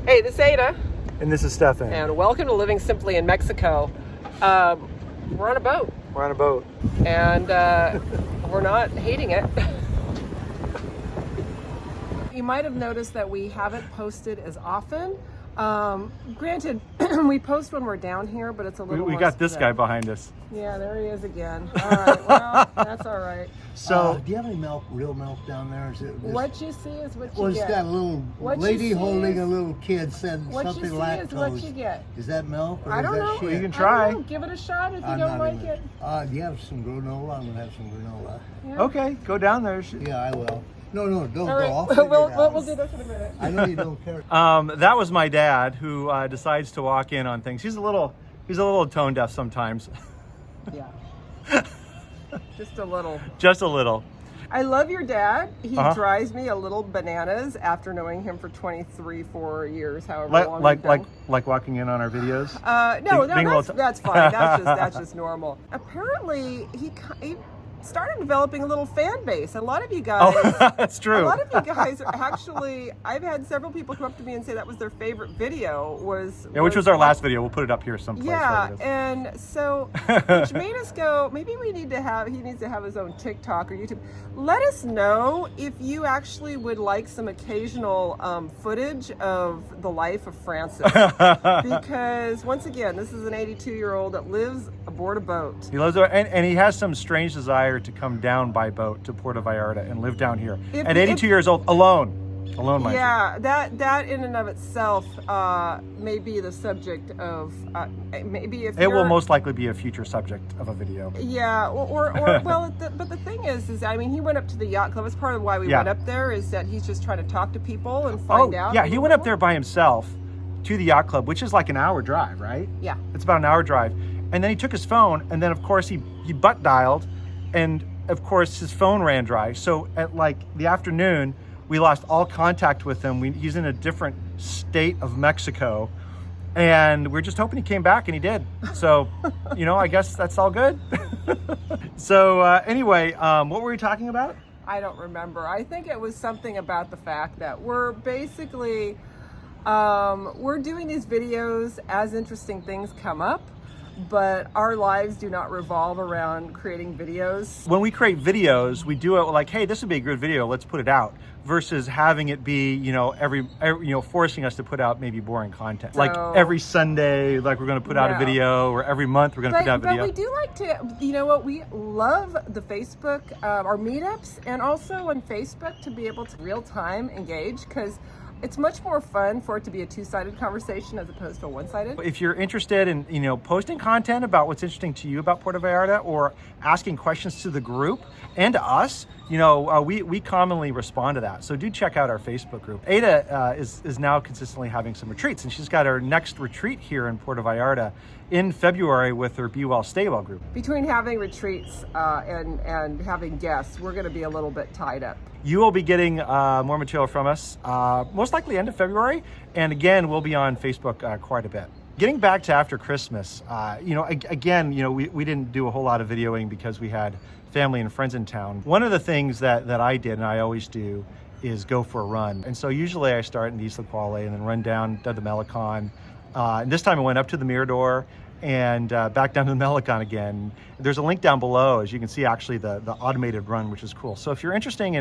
Hey, this is Ada. And this is Stefan. And welcome to Living Simply in Mexico. We're on a boat. We're on a boat. And we're not hating it. You might have noticed that we haven't posted as often. Granted, we post when we're down here, but it's a little We got this guy behind us. Yeah, there he is again. All right, well, that's all right. So, do you have any real milk down there? Is it just, what you see is what you well, get. It's got a little lady holding a little kid, said something lactose. What you see is what you get. Is that milk or I don't is that know. shit? You can try. Give it a shot if you don't like it. Do you have some granola? I'm going to have some granola. Yeah. Okay, go down there. Yeah, I will. No, don't go off. We'll do this in a minute. I know you don't care. That was my dad who decides to walk in on things. He's a little tone deaf sometimes. Yeah. Just a little. Just a little. I love your dad. He drives me a little bananas after knowing him for 4 years, however long. Like walking in on our videos. That's fine. That's just normal. Apparently, he started developing a little fan base. A lot of you guys. Oh, that's true. A lot of you guys are actually. I've had several people come up to me and say that was their favorite video. Which was our last video. We'll put it up here someplace. Yeah, and so which made us go. Maybe he needs to have his own TikTok or YouTube. Let us know if you actually would like some occasional footage of the life of Francis, because once again, this is an 82-year-old that lives aboard a boat. He loves it, and he has some strange desire to come down by boat to Puerto Vallarta and live down here at 82 years old, alone, mind you. Yeah, that in and of itself may be the subject of maybe if it will most likely be a future subject of a video. Yeah, or well, but the thing is I mean, he went up to the yacht club. That's part of why we went up there, is that he's just trying to talk to people and find out. Yeah, he went up there by himself to the yacht club, which is like an hour drive, right? Yeah, it's about an hour drive, and then he took his phone, and then of course he butt dialed. And of course, his phone ran dry. So at like the afternoon, we lost all contact with him. He's in a different state of Mexico, and we're just hoping he came back, and he did. So, I guess that's all good. So anyway, what were we talking about? I don't remember. I think it was something about the fact that we're basically we're doing these videos as interesting things come up. But our lives do not revolve around creating videos. When we create videos, we do it like, hey, this would be a good video, let's put it out, versus having it be, every forcing us to put out maybe boring content. So, like every Sunday, like we're going to put out a video, or every month we're going to put out a video. But we do like to, we love the Facebook, our meetups, and also on Facebook to be able to real time engage, because it's much more fun for it to be a two-sided conversation as opposed to a one-sided. If you're interested in, posting content about what's interesting to you about Puerto Vallarta, or asking questions to the group and to us, we commonly respond to that. So do check out our Facebook group. Ada is now consistently having some retreats, and she's got her next retreat here in Puerto Vallarta in February with her Be Well, Stay Well group. Between having retreats and having guests, we're going to be a little bit tied up. You will be getting more material from us, most likely end of February. And again, we'll be on Facebook quite a bit. Getting back to after Christmas, we didn't do a whole lot of videoing because we had family and friends in town. One of the things that I did, and I always do, is go for a run. And so usually I start in Isla Quale and then run down to the Melicon. And this time I went up to the Mirador and back down to the Melicon again. There's a link down below, as you can see, actually the automated run, which is cool. So if you're interested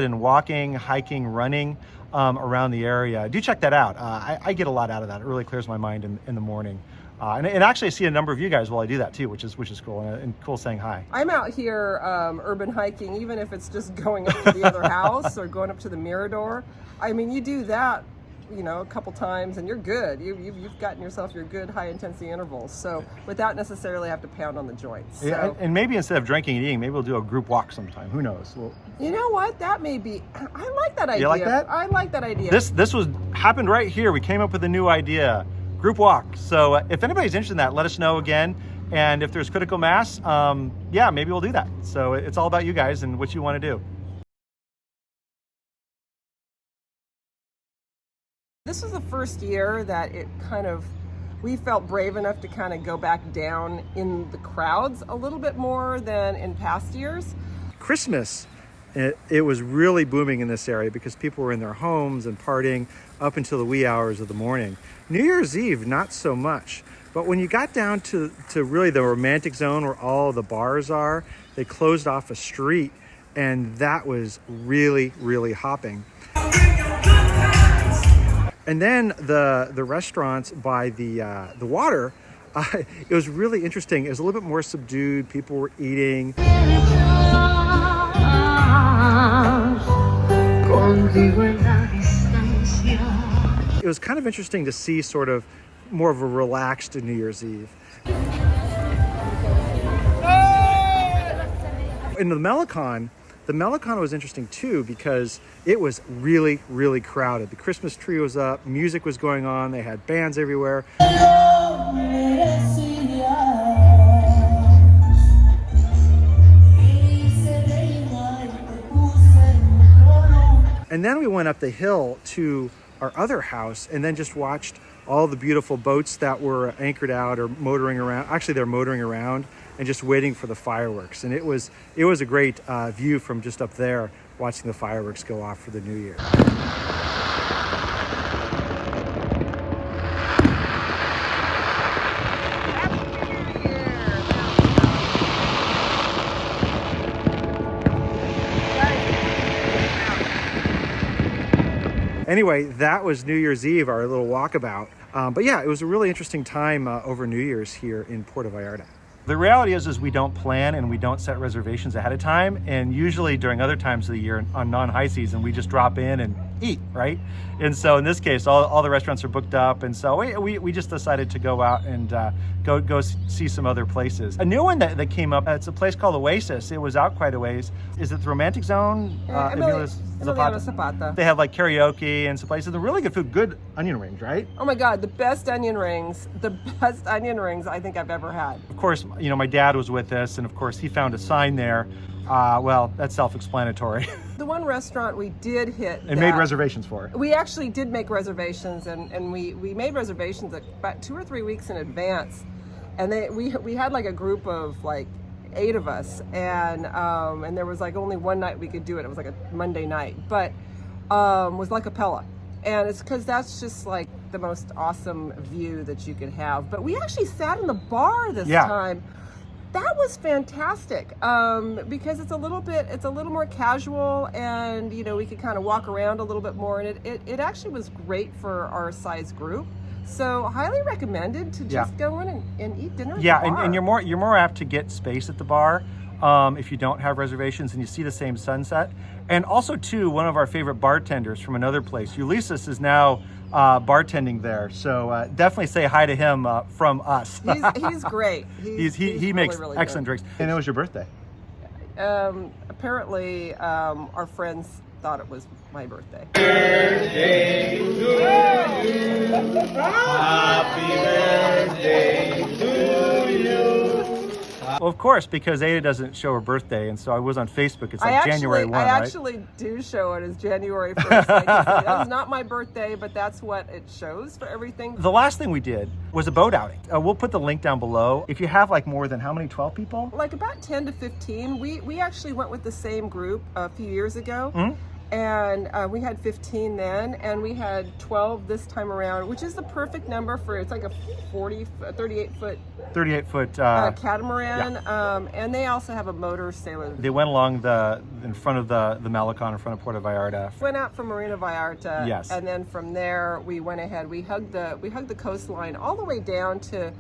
in walking, hiking, running around the area, do check that out. I get a lot out of that. It really clears my mind in the morning. And actually I see a number of you guys while I do that too, which is cool, and cool saying hi. I'm out here urban hiking, even if it's just going up to the other house or going up to the Mirador. I mean, you do that a couple times and you're good. You've gotten yourself your good high intensity intervals, so without necessarily have to pound on the joints. Yeah, and maybe instead of drinking and eating, maybe we'll do a group walk sometime. Who knows? You know what? That may be. I like that idea. You like that? I like that idea. This happened right here. We came up with a new idea, group walk. So if anybody's interested in that, let us know again. And if there's critical mass, maybe we'll do that. So it's all about you guys and what you want to do. This was the first year that we felt brave enough to kind of go back down in the crowds a little bit more than in past years. Christmas, it was really booming in this area because people were in their homes and partying. up until the wee hours of the morning. New Year's Eve, not so much. But when you got down to really the romantic zone where all the bars are, they closed off a street, and that was really, really hopping. And then the restaurants by the water, it was really interesting. It was a little bit more subdued. People were eating. It was kind of interesting to see sort of more of a relaxed New Year's Eve. In the Melicon was interesting too because it was really, really crowded. The Christmas tree was up, music was going on, they had bands everywhere. And then we went up the hill to our other house and then just watched all the beautiful boats that were anchored out or motoring around. Actually, they're motoring around and just waiting for the fireworks. And it was a great view from just up there, watching the fireworks go off for the New Year. Anyway, that was New Year's Eve, our little walkabout. But yeah, it was a really interesting time over New Year's here in Puerto Vallarta. The reality is we don't plan and we don't set reservations ahead of time. And usually during other times of the year on non-high season, we just drop in and eat, right? And so in this case, all the restaurants are booked up. And so we just decided to go out and go see some other places. A new one that came up, it's a place called Oasis. It was out quite a ways. Is it the Romantic Zone? Emiliano Zapata. They have like karaoke and some places. They're really good food, good onion rings, right? Oh my God, the best onion rings I think I've ever had. Of course, you know, my dad was with us, and of course he found a sign there. Well, that's self-explanatory. The one restaurant we did hit and made reservations for it. We actually did make reservations, and we made reservations about 2 or 3 weeks in advance. And we had like a group of like 8 of us, and there was like only one night we could do it. It was like a Monday night, but was like a cappella. And it's because that's just like the most awesome view that you could have. But we actually sat in the bar this time. That was fantastic because it's a little more casual, and you know, we could kind of walk around a little bit more, and it actually was great for our size group. So highly recommended to just go in and eat dinner at the bar. And you're more apt to get space at the bar if you don't have reservations and you see the same sunset. And also too, one of our favorite bartenders from another place, Ulysses, is now bartending there. So definitely say hi to him from us. He's great. He makes really excellent good drinks. And it was your birthday. Apparently, our friends thought it was my birthday. Birthday to you. Happy birthday to you. Well, of course, because Ada doesn't show her birthday, and so I was on Facebook. It's like January 1, I right? actually do show it as January 1st. That's not my birthday, but that's what it shows for everything. The last thing we did was a boat outing. We'll put the link down below. If you have like more than how many, 12 people? Like about 10 to 15. We actually went with the same group a few years ago. Mm-hmm. And we had 15 then, and we had 12 this time around, which is the perfect number for, it's like a 38 foot catamaran. And they also have a motor sailor. They went along in front of the Melicon, in front of Puerto Vallarta. Went out from Marina Vallarta. Yes. And then from there we went ahead. We hugged the coastline all the way down to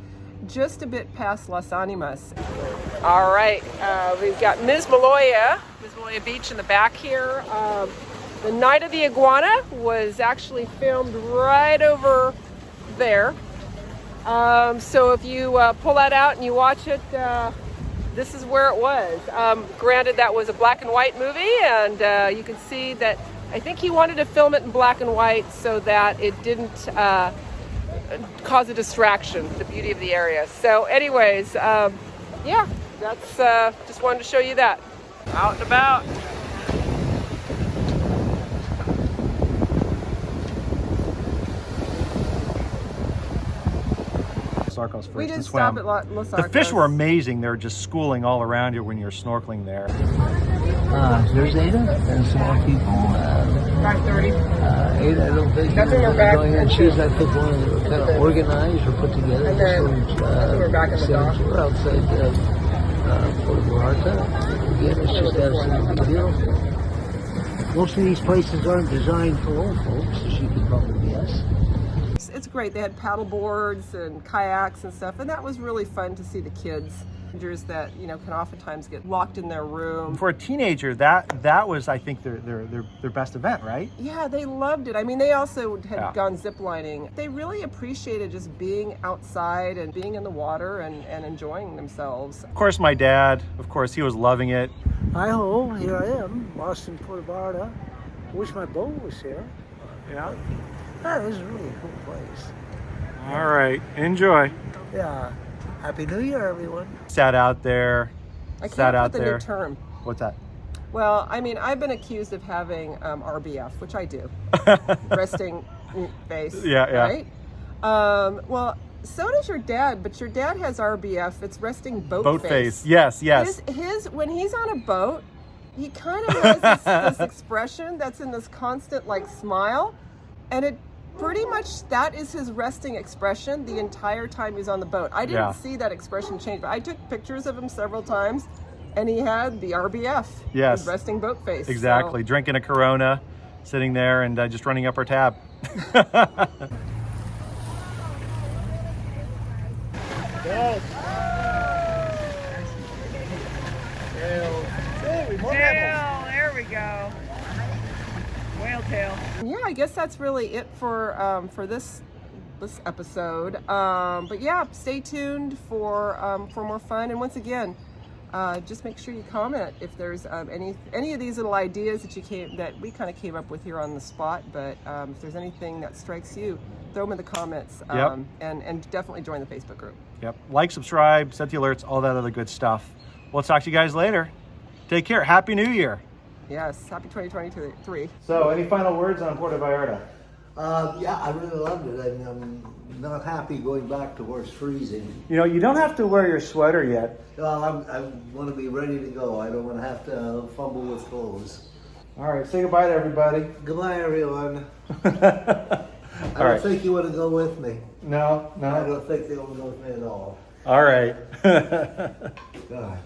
just a bit past Las Animas. All right, we've got Ms. Maloya Beach in the back here. The Night of the Iguana was actually filmed right over there. So if you pull that out and you watch it, this is where it was. Granted, that was a black and white movie, and you can see that I think he wanted to film it in black and white so that it didn't cause a distraction, the beauty of the area. So anyways, yeah, that's just wanted to show you that. Out and about. snorkels first We did and stop swam. at Los The Arcos. fish were amazing. They're just schooling all around you when you're snorkeling there. There's Ada and some more people. 5:30. Ada, I don't think That's when we're back going in. into- She's, I think, one of the kind of organized or put together. And then, So, that's when we're back in the dock. We're outside Puerto Vallarta. Again, it's just absolutely beautiful. Most of these places aren't designed for old folks, as you can probably guess. It's great. They had paddle boards and kayaks and stuff, and that was really fun to see the kids that can oftentimes get locked in their room. For a teenager, that was, I think, their best event, right? Yeah, they loved it. I mean, they also had Yeah. gone ziplining. They really appreciated just being outside and being in the water and enjoying themselves. Of course, my dad, he was loving it. Hi ho, here I am, lost in Puerto Vallarta. Wish my boat was here. Yeah. That is a really cool place. All right, enjoy. Yeah. Happy New Year, everyone. Sat out there. I came Sat up out with a there. new term. What's that? Well, I mean, I've been accused of having RBF, which I do. Resting face. Yeah, yeah. Right? Well, so does your dad, but your dad has RBF. It's resting boat face. Yes, yes. His when he's on a boat, he kind of has this expression that's in this constant smile, and it pretty much that is his resting expression the entire time he's on the boat. I didn't Yeah. see that expression change, but I took pictures of him several times, and he had the RBF. Yes. His resting boat face. Exactly. Drinking a Corona, sitting there and just running up our tab. There we go. Whale tail. Yeah, I guess that's really it for this episode. But yeah, stay tuned for more fun. And once again, just make sure you comment if there's any of these little ideas that we kind of came up with here on the spot. But if there's anything that strikes you, throw them in the comments. Yep. And definitely join the Facebook group. Yep. Like, subscribe, set the alerts, all that other good stuff. We'll talk to you guys later. Take care. Happy New Year. Yes, happy 2023. So, any final words on Puerto Vallarta? Yeah, I really loved it. I mean, I'm not happy going back to where it's freezing. You don't have to wear your sweater yet. I want to be ready to go. I don't want to have to fumble with clothes. All right, say goodbye to everybody. Goodbye, everyone. All I don't right. think you want to go with me. No. I don't think they want to go with me at all. All right. God.